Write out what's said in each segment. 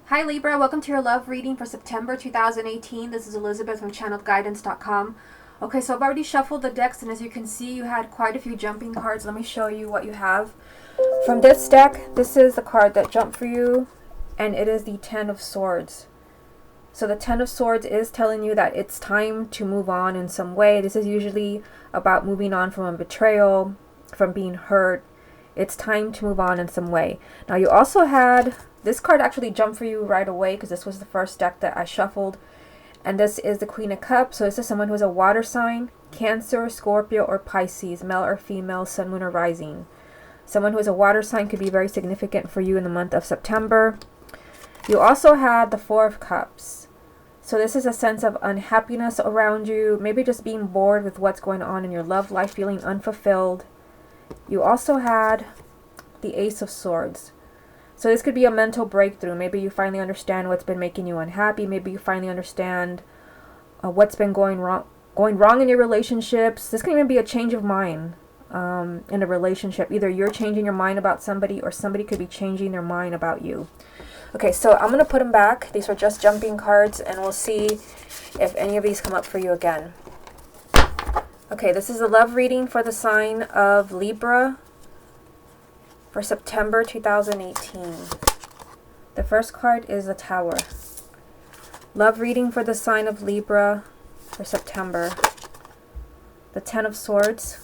Hi Libra, welcome to your love reading for September 2018. This is Elizabeth from channeledguidance.com. Okay, so I've already shuffled the decks, and as you can see, you had quite a few jumping cards. Let me show you what you have. From this deck, this is the card that jumped for you, and it is the Ten of Swords. So the Ten of Swords is telling you that it's time to move on in some way. This is usually about moving on from a betrayal, from being hurt. It's time to move on in some way. Now you also had, this card actually jumped for you right away because this was the first deck that I shuffled. And this is the Queen of Cups. So this is someone who is a water sign, Cancer, Scorpio, or Pisces, male or female, sun, moon, or rising. Someone who is a water sign could be very significant for you in the month of September. You also had the Four of Cups. So this is a sense of unhappiness around you, maybe just being bored with what's going on in your love life, feeling unfulfilled. You also had the Ace of Swords. So this could be a mental breakthrough. Maybe you finally understand what's been making you unhappy. Maybe you finally understand what's been going wrong in your relationships. This can even be a change of mind in a relationship. Either you're changing your mind about somebody, or somebody could be changing their mind about you. Okay, so I'm going to put them back. These were just jumping cards, and we'll see if any of these come up for you again. Okay, this is a love reading for the sign of Libra for September 2018. The first card is the Tower. Love reading for the sign of Libra for September. The Ten of Swords.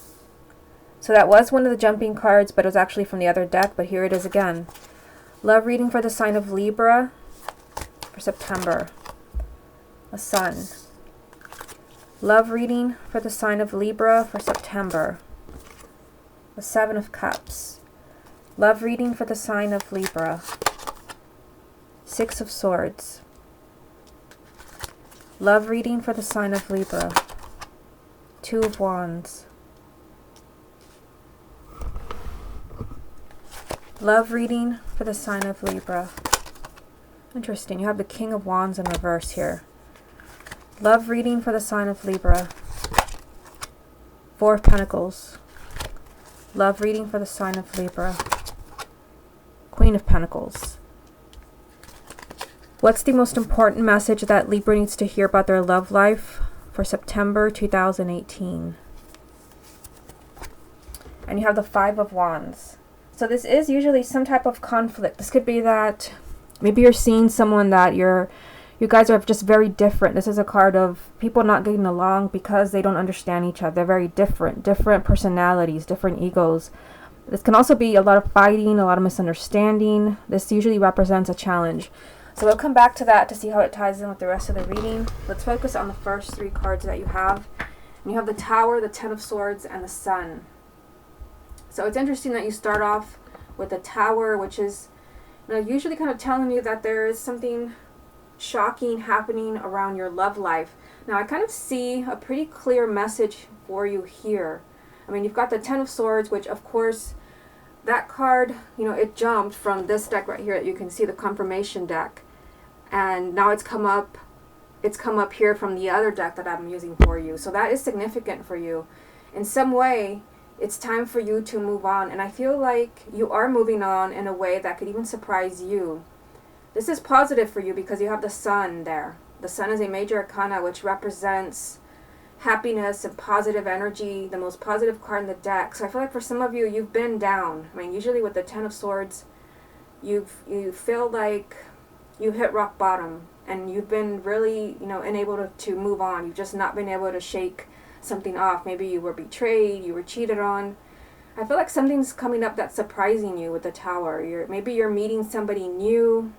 So that was one of the jumping cards, but it was actually from the other deck, but here it is again. Love reading for the sign of Libra for September. The Sun. Love reading for the sign of Libra for September. The Seven of Cups. Love reading for the sign of Libra. Six of Swords. Love reading for the sign of Libra. Two of Wands. Love reading for the sign of Libra. Interesting, you have the King of Wands in reverse here. Love reading for the sign of Libra. Four of Pentacles. Love reading for the sign of Libra. Queen of Pentacles. What's the most important message that Libra needs to hear about their love life for September 2018? And you have the Five of Wands. So this is usually some type of conflict. This could be that maybe you're seeing someone that you guys are just very different. This is a card of people not getting along because they don't understand each other. They're very different personalities, different egos. This can also be a lot of fighting, a lot of misunderstanding. This usually represents a challenge. So we'll come back to that to see how it ties in with the rest of the reading. Let's focus on the first three cards that you have. And you have the Tower, the Ten of Swords, and the Sun. So it's interesting that you start off with the Tower, which is usually kind of telling you that there is something shocking happening around your love life. Now I kind of see a pretty clear message for you here. I mean, you've got the Ten of Swords, which of course that card, it jumped from this deck right here that you can see, the confirmation deck, and now it's come up here from the other deck that I'm using for you. So that is significant for you in some way. It's time for you to move on, and I feel like you are moving on in a way that could even surprise you. This is positive for you because you have the Sun there. The Sun is a major arcana, which represents happiness and positive energy, the most positive card in the deck. So I feel like for some of you, you've been down. I mean, usually with the Ten of Swords, you feel like you hit rock bottom, and you've been really, unable to move on. You've just not been able to shake something off. Maybe you were betrayed, you were cheated on. I feel like something's coming up that's surprising you with the Tower. Maybe you're meeting somebody new,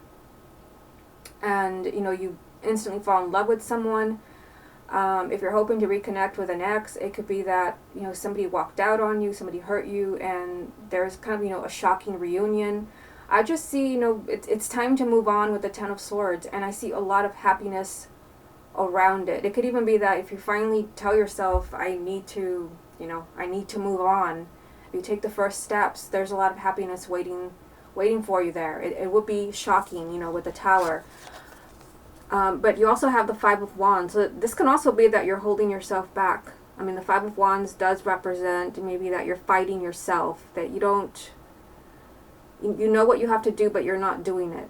and you instantly fall in love with someone. If you're hoping to reconnect with an ex, it could be that somebody walked out on you, somebody hurt you, and there's kind of a shocking reunion. I just see it's time to move on with the Ten of Swords, and I see a lot of happiness around it. It could even be that if you finally tell yourself, I need to move on, if you take the first steps, there's a lot of happiness waiting for you there. It would be shocking, with the Tower. But you also have the Five of Wands. So this can also be that you're holding yourself back. I mean, the Five of Wands does represent maybe that you're fighting yourself, that you know what you have to do, but you're not doing it.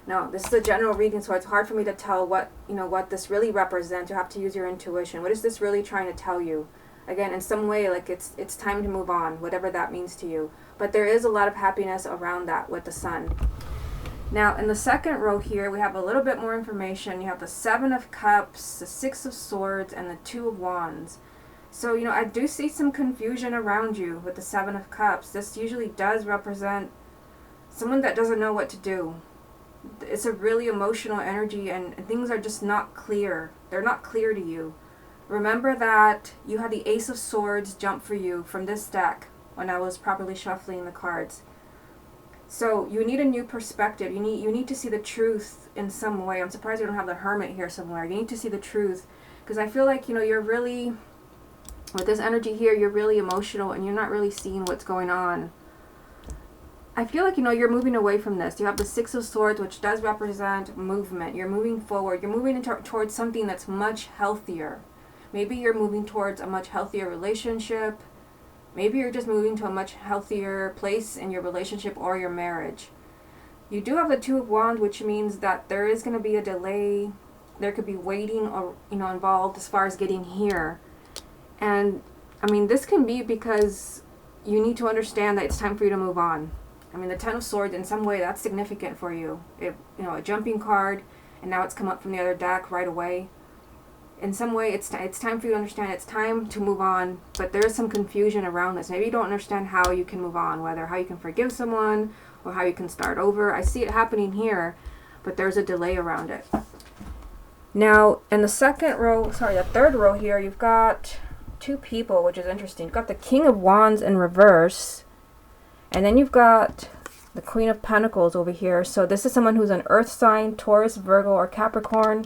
Now, this is a general reading, so it's hard for me to tell what, what this really represents. You have to use your intuition. What is this really trying to tell you? Again, in some way, like it's time to move on, whatever that means to you. But there is a lot of happiness around that with the Sun. Now, in the second row here, we have a little bit more information. You have the Seven of Cups, the Six of Swords, and the Two of Wands. So, I do see some confusion around you with the Seven of Cups. This usually does represent someone that doesn't know what to do. It's a really emotional energy, and things are just not clear. They're not clear to you. Remember that you had the Ace of Swords jump for you from this deck when I was properly shuffling the cards. So you need a new perspective. You need to see the truth in some way. I'm surprised you don't have the Hermit here somewhere. You need to see the truth, because I feel like, you're really, with this energy here, you're really emotional and you're not really seeing what's going on. I feel like, you're moving away from this. You have the Six of Swords, which does represent movement. You're moving forward. You're moving towards something that's much healthier. Maybe you're moving towards a much healthier relationship. Maybe you're just moving to a much healthier place in your relationship or your marriage. You do have the Two of Wands, which means that there is going to be a delay. There could be waiting or, involved as far as getting here. And, this can be because you need to understand that it's time for you to move on. The Ten of Swords, in some way, that's significant for you. A jumping card, and now it's come up from the other deck right away. In some way, it's time for you to understand it's time to move on, but there is some confusion around this. Maybe you don't understand how you can move on, whether how you can forgive someone or how you can start over. I see it happening here, but there's a delay around it. Now, in the third row here, you've got two people, which is interesting. You've got the King of Wands in reverse, and then you've got the Queen of Pentacles over here. So this is someone who's an earth sign, Taurus, Virgo, or Capricorn.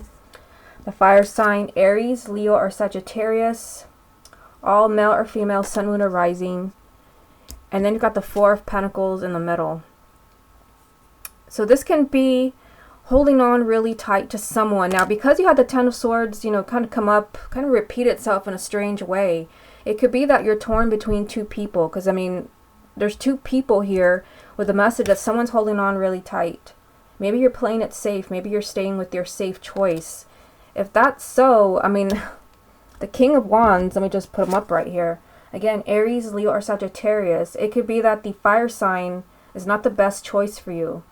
The fire sign, Aries, Leo, or Sagittarius. All male or female, sun, moon, or rising. And then you've got the Four of Pentacles in the middle. So this can be holding on really tight to someone. Now, because you had the Ten of Swords, kind of come up, kind of repeat itself in a strange way. It could be that you're torn between two people. Because, there's two people here with a message that someone's holding on really tight. Maybe you're playing it safe. Maybe you're staying with your safe choice. If that's so, the King of Wands, let me just put them up right here. Again, Aries, Leo, or Sagittarius. It could be that the fire sign is not the best choice for you.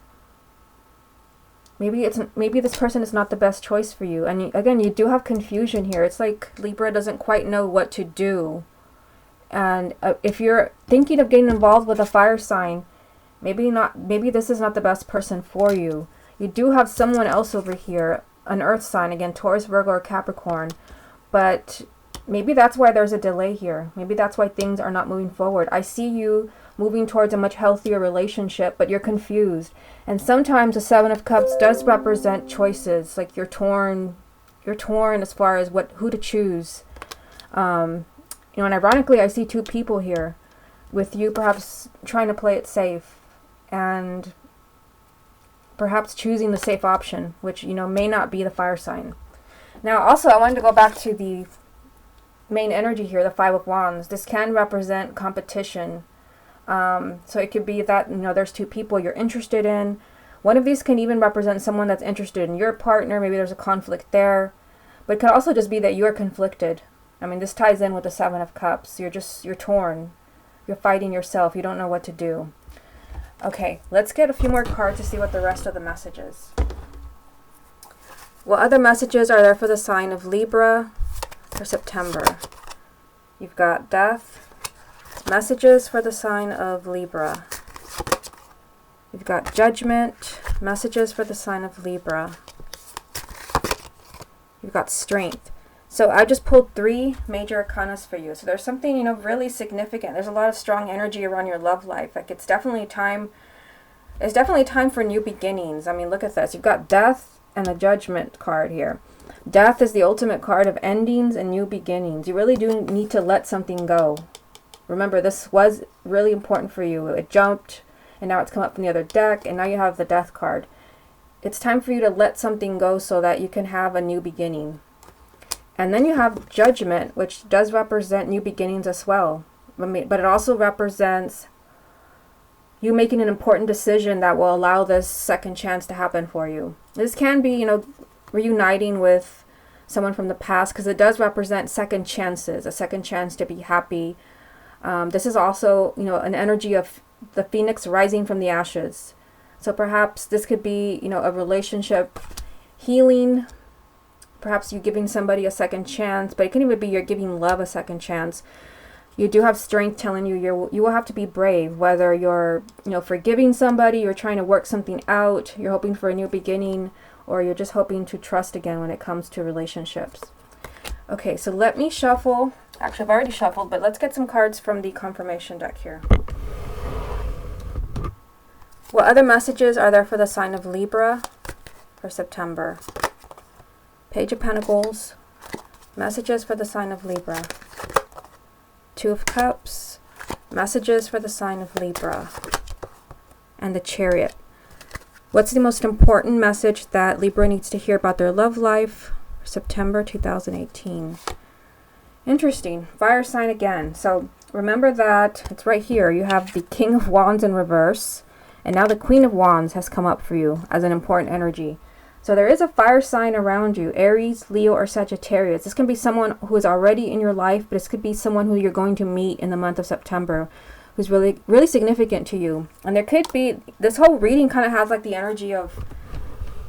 Maybe this person is not the best choice for you. And again, you do have confusion here. It's like Libra doesn't quite know what to do. And if you're thinking of getting involved with a fire sign, maybe this is not the best person for you. You do have someone else over here, an earth sign, again, Taurus, Virgo, or Capricorn. But maybe that's why there's a delay here. Maybe that's why things are not moving forward. I see you moving towards a much healthier relationship, but you're confused. And sometimes the Seven of Cups does represent choices. Like you're torn as far as who to choose. And ironically, I see two people here, with you perhaps trying to play it safe and perhaps choosing the safe option, which, may not be the fire sign. Now, also, I wanted to go back to the main energy here, the Five of Wands. This can represent competition. So it could be that, there's two people you're interested in. One of these can even represent someone that's interested in your partner. Maybe there's a conflict there. But it could also just be that you're conflicted. This ties in with the Seven of Cups. You're torn. You're fighting yourself. You don't know what to do. Okay, let's get a few more cards to see what the rest of the message is. What other messages are there for the sign of Libra for September? You've got Death. Messages for the sign of Libra. You've got Judgment. Messages for the sign of Libra. You've got Strength. So I just pulled 3 major arcanas for you. So there's something, really significant. There's a lot of strong energy around your love life. Like it's definitely time for new beginnings. Look at this. You've got Death and the Judgment card here. Death is the ultimate card of endings and new beginnings. You really do need to let something go. Remember, this was really important for you. It jumped, and now it's come up from the other deck, and now you have the Death card. It's time for you to let something go so that you can have a new beginning. And then you have Judgment, which does represent new beginnings as well. But it also represents, you making an important decision that will allow this second chance to happen for you. This can be, you know, reuniting with someone from the past, because it does represent second chances, a second chance to be happy. This is also, you know, an energy of the phoenix rising from the ashes. So perhaps this could be, you know, a relationship healing, perhaps you giving somebody a second chance, but it can even be you're giving love a second chance. You do have strength telling you you will have to be brave, whether you're, you know, forgiving somebody, you're trying to work something out, you're hoping for a new beginning, or you're just hoping to trust again when it comes to relationships. Okay, so let me shuffle. Actually, I've already shuffled, but let's get some cards from the confirmation deck here. What other messages are there for the sign of Libra for September? Page of Pentacles. Messages for the sign of Libra. Two of Cups. Messages for the sign of Libra. And the Chariot. What's the most important message that Libra needs to hear about their love life for September 2018? Interesting. Fire sign again. So remember that it's right here. You have the King of Wands in reverse. And now the Queen of Wands has come up for you as an important energy. So there is a fire sign around you, Aries, Leo, or Sagittarius. This can be someone who is already in your life, but this could be someone who you're going to meet in the month of September, who's really, really significant to you. And there could be, this whole reading kind of has like the energy of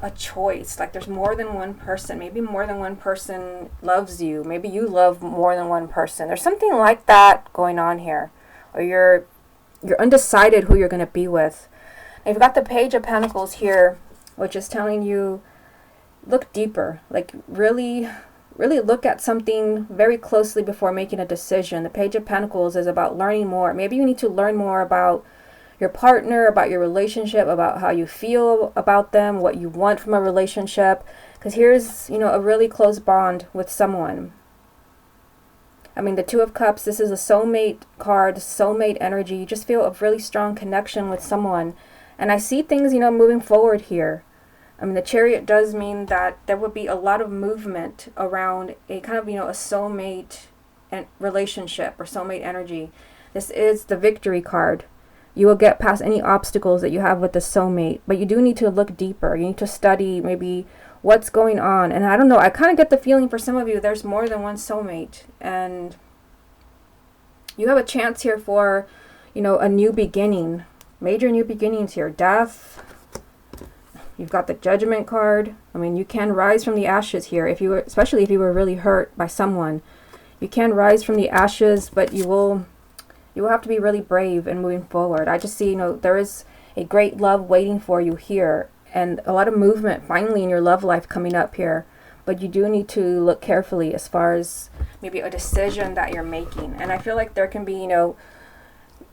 a choice. Like there's more than one person. Maybe more than one person loves you. Maybe you love more than one person. There's something like that going on here. Or you're undecided who you're going to be with. And you've got the Page of Pentacles here, which is telling you, look deeper, like really look at something very closely before making a decision. The Page of Pentacles is about learning more. Maybe you need to learn more about your partner, about your relationship, about how you feel about them, what you want from a relationship, because here's, you know, a really close bond with someone. I mean, the Two of Cups, this is a soulmate card, soulmate energy. You just feel a really strong connection with someone. And I see things, you know, moving forward here. I mean, the Chariot does mean that there would be a lot of movement around a kind of, you know, a soulmate and relationship or soulmate energy. This is the Victory card. You will get past any obstacles that you have with the soulmate, but you do need to look deeper. You need to study maybe what's going on. And I don't know, I kind of get the feeling for some of you, there's more than one soulmate. And you have a chance here for, you know, a new beginning. Major new beginnings here. Death. You've got the Judgment card. I mean, you can rise from the ashes here, if you were, especially if you were really hurt by someone. You can rise from the ashes, but you will have to be really brave in moving forward. I just see, you know, there is a great love waiting for you here, and a lot of movement finally in your love life coming up here. But you do need to look carefully as far as maybe a decision that you're making. And I feel like there can be, you know,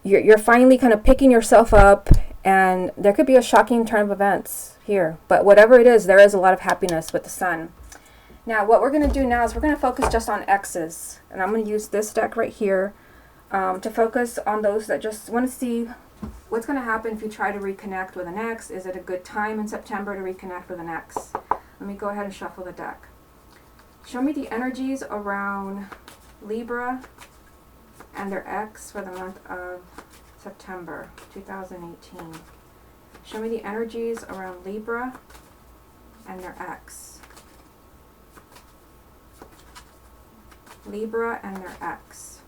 you're finally kind of picking yourself up, and there could be a shocking turn of events here. But whatever it is, there is a lot of happiness with the Sun. Now, what we're going to do now is we're going to focus just on exes. And I'm going to use this deck right here to focus on those that just want to see what's going to happen if you try to reconnect with an ex. Is it a good time in September to reconnect with an ex? Let me go ahead and shuffle the deck. Show me the energies around Libra and their ex for the month of September 2018. Show me the energies around Libra and their ex. Libra and their ex.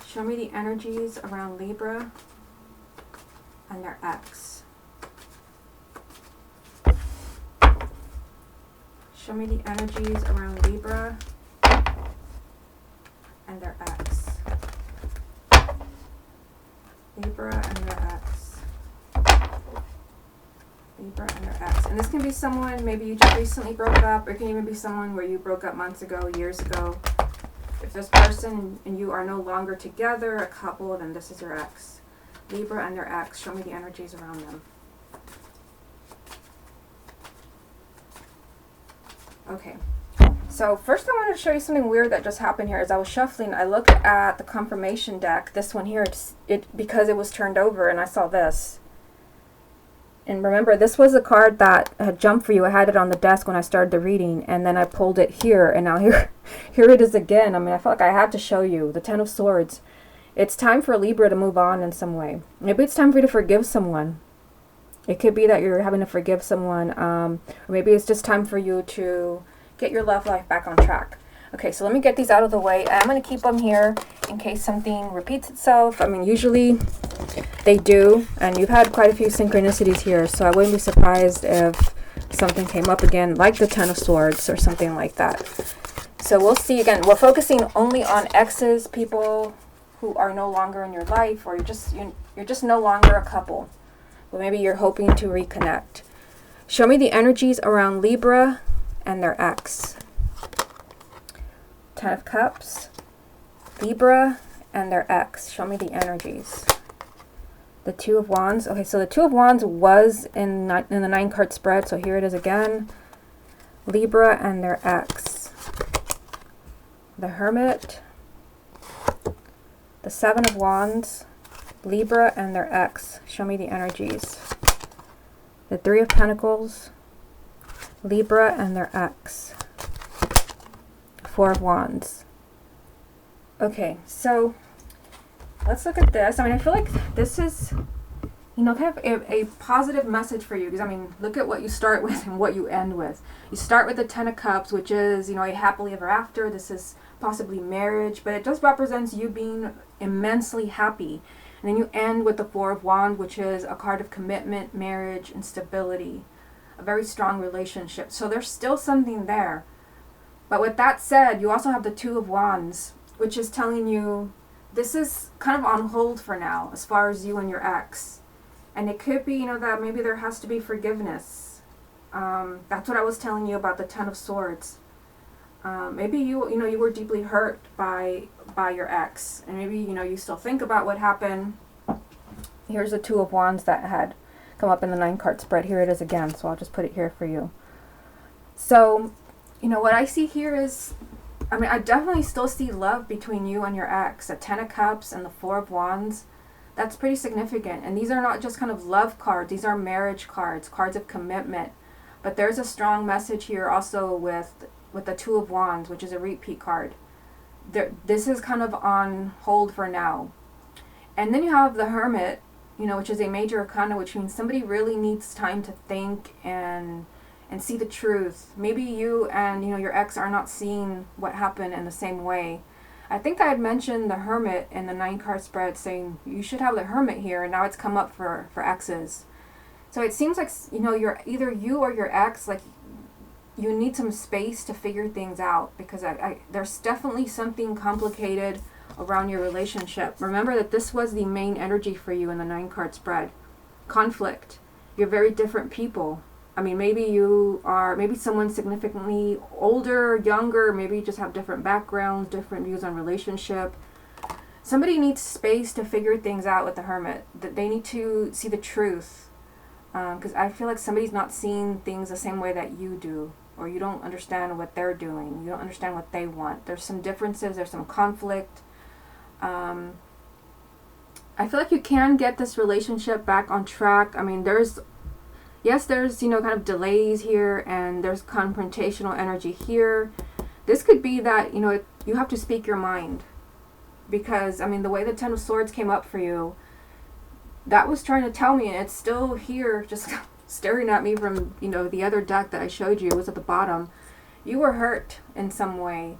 Show me the energies around Libra and their ex. Show me the energies around Libra and their ex. Libra and their ex. Libra and their ex. And this can be someone, maybe you just recently broke up, or it can even be someone where you broke up months ago, years ago. If this person and you are no longer together, a couple, then this is your ex. Libra and their ex. Show me the energies around them. Okay. So first I wanted to show you something weird that just happened here. As I was shuffling, I looked at the confirmation deck, this one here, because it was turned over, and I saw this. And remember, this was a card that had jumped for you. I had it on the desk when I started the reading, and then I pulled it here, and now here it is again. I mean, I felt like I had to show you. The Ten of Swords. It's time for Libra to move on in some way. Maybe it's time for you to forgive someone. It could be that you're having to forgive someone, or maybe it's just time for you to get your love life back on track. Okay, so let me get these out of the way. I'm going to keep them here in case something repeats itself. I mean, usually they do, and you've had quite a few synchronicities here, so I wouldn't be surprised if something came up again, like the Ten of Swords or something like that. So we'll see. Again, we're focusing only on exes, people who are no longer in your life, or you're just no longer a couple. But maybe you're hoping to reconnect. Show me the energies around Libra and their ex. Ten of Cups, Libra, and their ex. Show me the energies. The Two of Wands. Okay, so the Two of Wands was in the 9-card spread, so here it is again. Libra and their ex. The Hermit. The Seven of Wands. Libra and their ex. Show me the energies. The Three of Pentacles. Libra and their ex. Four of Wands. Okay, so let's look at this. I mean, I feel like this is, kind of a positive message for you. Because, I mean, look at what you start with and what you end with. You start with the Ten of Cups, which is, a happily ever after. This is possibly marriage, but it just represents you being immensely happy. And then you end with the Four of Wands, which is a card of commitment, marriage, and stability. A very strong relationship. So there's still something there. But with that said, you also have the Two of Wands, which is telling you this is kind of on hold for now as far as you and your ex. And it could be, that maybe there has to be forgiveness. That's what I was telling you about the Ten of Swords. Maybe you were deeply hurt by your ex, and maybe you still think about what happened. Here's the Two of Wands that had come up in the 9-card spread. Here it is again, so I'll just put it here for you. So, what I see here is, I mean, I definitely still see love between you and your ex. A Ten of Cups and the Four of Wands. That's pretty significant. And these are not just kind of love cards. These are marriage cards, cards of commitment. But there's a strong message here also with the Two of Wands, which is a repeat card. This is kind of on hold for now. And then you have the Hermit, which is a major arcana, which means somebody really needs time to think and see the truth. Maybe you and your ex are not seeing what happened in the same way. I think I had mentioned the Hermit in the 9-card spread, saying you should have the Hermit here, and now it's come up for exes. So it seems like you're either you or your ex, like you need some space to figure things out, because there's definitely something complicated around your relationship. Remember that this was the main energy for you in the 9-card spread. Conflict. You're very different people. I mean, maybe someone's significantly older, younger, maybe you just have different backgrounds, different views on relationship. Somebody needs space to figure things out with the Hermit. That they need to see the truth. Because I feel like somebody's not seeing things the same way that you do. Or you don't understand what they're doing. You don't understand what they want. There's some differences. There's some conflict. I feel like you can get this relationship back on track. I mean, there's kind of delays here, and there's confrontational energy here. This could be that, you have to speak your mind. Because, I mean, the way the Ten of Swords came up for you, that was trying to tell me, and it's still here, just staring at me from, the other deck that I showed you. It was at the bottom. You were hurt in some way.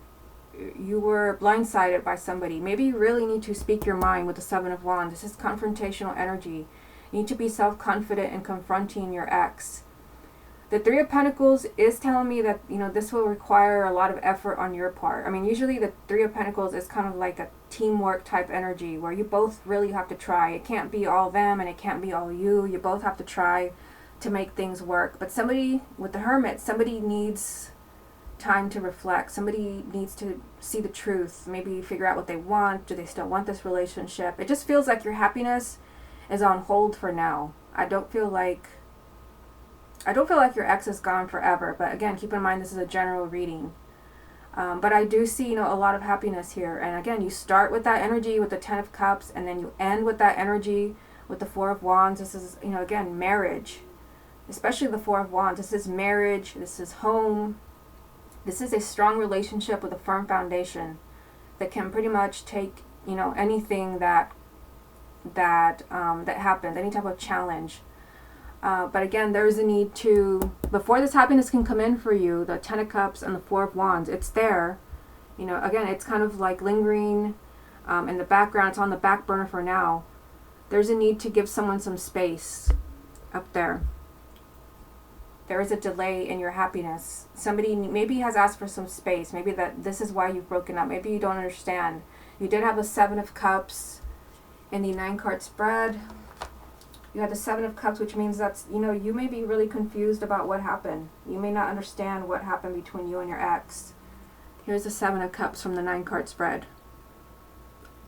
You were blindsided by somebody. Maybe you really need to speak your mind with the Seven of Wands. This is confrontational energy. You need to be self-confident in confronting your ex. The Three of Pentacles is telling me that, this will require a lot of effort on your part. I mean, usually the Three of Pentacles is kind of like a teamwork type energy where you both really have to try. It can't be all them and it can't be all you. You both have to try to make things work. But somebody, with the Hermit, somebody needs time to reflect. Somebody needs to see the truth. Maybe figure out what they want. Do they still want this relationship? It just feels like your happiness is on hold for now. I don't feel like your ex is gone forever. But again, keep in mind this is a general reading. But I do see, a lot of happiness here. And again, you start with that energy with the Ten of Cups, and then you end with that energy with the Four of Wands. This is, again, marriage. Especially the Four of Wands. This is marriage. This is home. This is a strong relationship with a firm foundation that can pretty much take, you know, anything that happens, any type of challenge. But again, there's a need to, before this happiness can come in for you, the Ten of Cups and the Four of Wands, it's there. You know, again, it's kind of like lingering in the background. It's on the back burner for now. There's a need to give someone some space up there. There is a delay in your happiness. Somebody maybe has asked for some space. Maybe that this is why you've broken up. Maybe you don't understand. You did have the Seven of Cups in the 9-card spread. You had the Seven of Cups, which means that's, you know, you may be really confused about what happened. You may not understand what happened between you and your ex. Here's the Seven of Cups from the 9-card spread.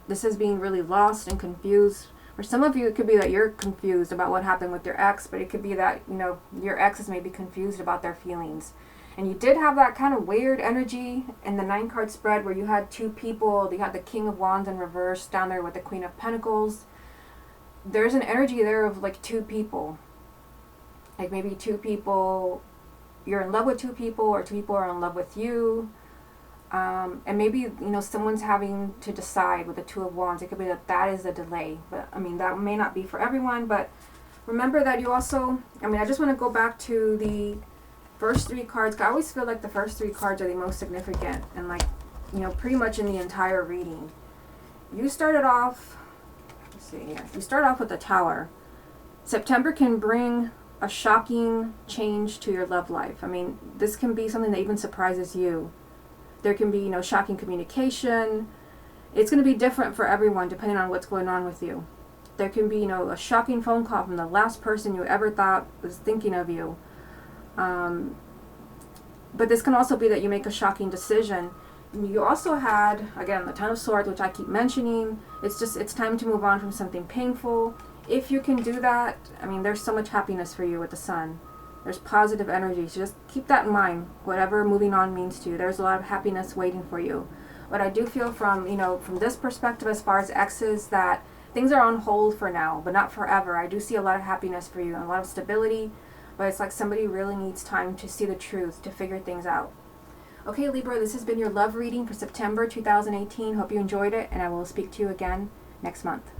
This is being really lost and confused. For some of you, it could be that you're confused about what happened with your ex, but it could be that, you know, your ex is maybe confused about their feelings. And you did have that kind of weird energy in the 9-card spread where you had two people. You had the King of Wands in reverse down there with the Queen of Pentacles. There's an energy there of like two people. Like maybe two people, you're in love with two people, or two people are in love with you. And maybe, you know, someone's having to decide with the Two of Wands. It could be that that is a delay. But, I mean, that may not be for everyone. But remember that you also, I mean, I just want to go back to the first 3 cards. I always feel like the first 3 cards are the most significant. And, like, you know, pretty much in the entire reading. You started off, let's see here. You start off with the Tower. September can bring a shocking change to your love life. I mean, this can be something that even surprises you. There can be, you know, shocking communication. It's going to be different for everyone depending on what's going on with you. There can be, you know, a shocking phone call from the last person you ever thought was thinking of you. But this can also be that you make a shocking decision. You also had, again, the Ten of Swords, which I keep mentioning. It's time to move on from something painful. If you can do that, I mean, there's so much happiness for you with the Sun. There's positive energy. So just keep that in mind, whatever moving on means to you. There's a lot of happiness waiting for you. But I do feel from, you know, from this perspective as far as exes, that things are on hold for now, but not forever. I do see a lot of happiness for you and a lot of stability, but it's like somebody really needs time to see the truth, to figure things out. Okay, Libra, this has been your love reading for September 2018. Hope you enjoyed it, and I will speak to you again next month.